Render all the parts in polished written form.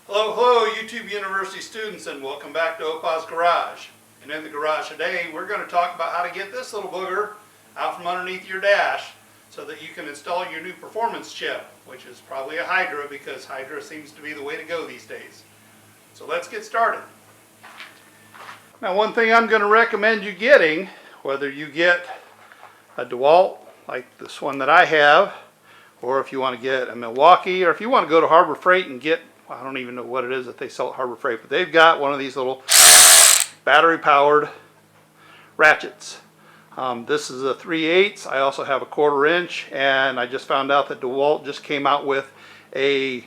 Hello, YouTube University students, and welcome back to Opa's Garage. And in the garage today, we're going to talk about how to get this little booger out from underneath your dash so that you can install your new performance chip, which is probably a Hydra because Hydra seems to be the way to go these days. So let's get started. Now, one thing I'm going to recommend you getting, whether you get a DeWalt like this one that I have, or if you want to get a Milwaukee, or if you want to go to Harbor Freight and get, I don't even know what it is that they sell at Harbor Freight, but they've got one of these little battery powered ratchets. This is a 3/8. I also have a 1/4 inch, and I just found out that DeWalt just came out with a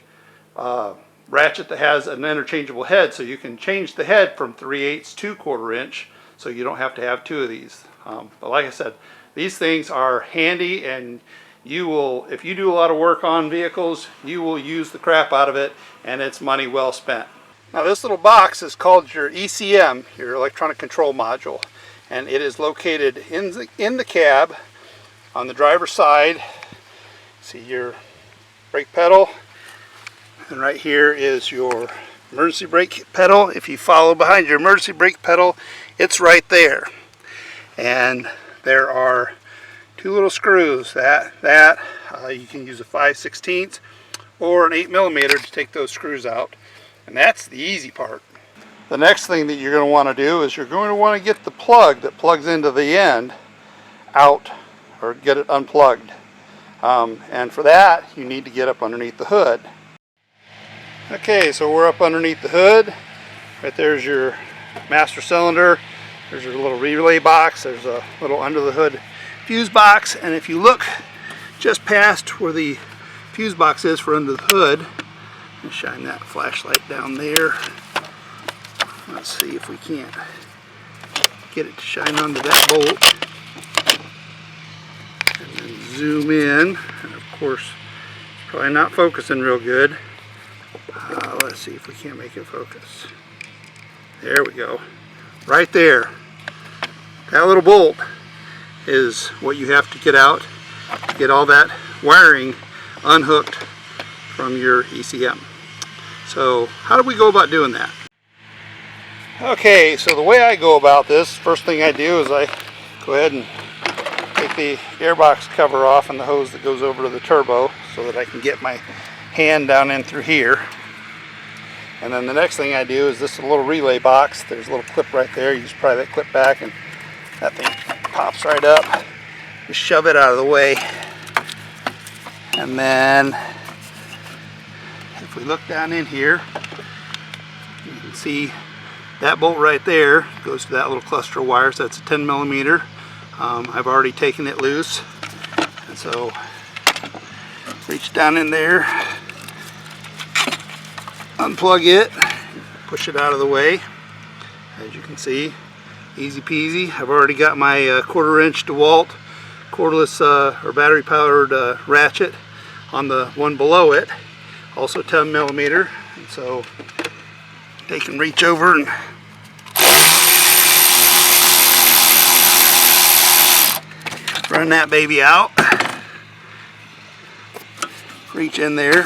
ratchet that has an interchangeable head, so you can change the head from 3/8 to 1/4 inch, so you don't have to have two of these. But like I said, these things are handy, and you will, if you do a lot of work on vehicles, you will use the crap out of it, and it's money well spent. Now, this little box is called your ECM, your electronic control module, and it is located in the cab on the driver's side. See your brake pedal, and right here is your emergency brake pedal. If you follow behind your emergency brake pedal, it's right there. And there are two little screws that you can use a 5/16 or an 8mm to take those screws out, and that's the easy part. The next thing that you're going to want to do is you're going to want to get the plug that plugs into the end out, or get it unplugged, and for that you need to get up underneath the hood. Okay, so we're up underneath the hood. Right there's your master cylinder. There's your little relay box. There's a little under the hood fuse box, and if you look just past where the fuse box is for under the hood, and shine that flashlight down there. Let's see if we can't get it to shine onto that bolt, and then zoom in. And of course, it's probably not focusing real good. Let's see if we can't make it focus. There we go. Right there. That little bolt is what you have to get out to get all that wiring unhooked from your ECM. So how do we go about doing that? Okay, so the way I go about this, first thing I do is I go ahead and take the gearbox cover off and the hose that goes over to the turbo so that I can get my hand down in through here. And then the next thing I do is this little relay box. There's a little clip right there. You just pry that clip back and that thing pops right up. Just shove it out of the way. And then if we look down in here, you can see that bolt right there goes to that little cluster of wires. That's a 10mm. I've already taken it loose. And so reach down in there, unplug it, push it out of the way. As you can see, easy peasy. I've already got my 1/4 inch DeWalt cordless or battery powered ratchet on the one below it, also 10mm. And so they can reach over and run that baby out. Reach in there,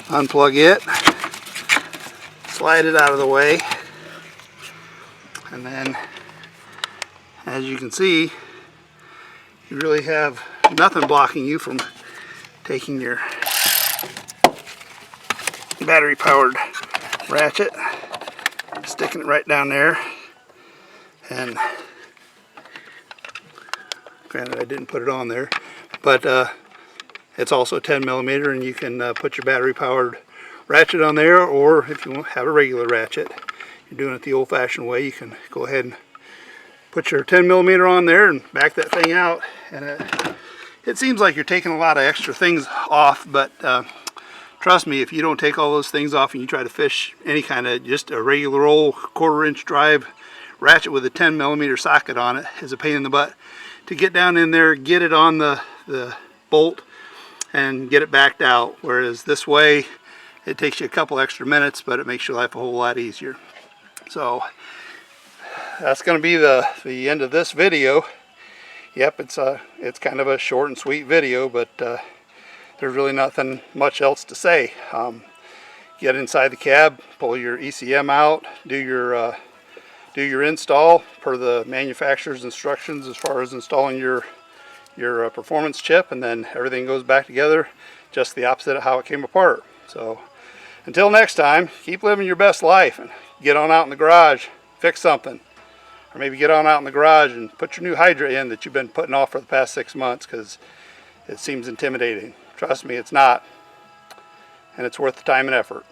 unplug it, slide it out of the way, and then as you can see, you really have nothing blocking you from taking your battery powered ratchet, sticking it right down there, and granted I didn't put it on there, but it's also 10mm, and you can put your battery powered ratchet on there, or if you have a regular ratchet, you're doing it the old fashioned way, you can go ahead and put your 10mm on there and back that thing out. And it seems like you're taking a lot of extra things off, but trust me, if you don't take all those things off and you try to fish any kind of just a regular old 1/4 inch drive ratchet with a 10mm socket on it, is a pain in the butt to get down in there, get it on the bolt and get it backed out. Whereas this way it takes you a couple extra minutes, but it makes your life a whole lot easier. So that's going to be the end of this video. Yep, it's kind of a short and sweet video, but there's really nothing much else to say. get inside the cab, pull your ECM out, do your install per the manufacturer's instructions as far as installing your performance chip, and then everything goes back together just the opposite of how it came apart. So until next time, keep living your best life and get on out in the garage, fix something. Or maybe get on out in the garage and put your new Hydra in that you've been putting off for the past 6 months because it seems intimidating. Trust me, it's not. And it's worth the time and effort.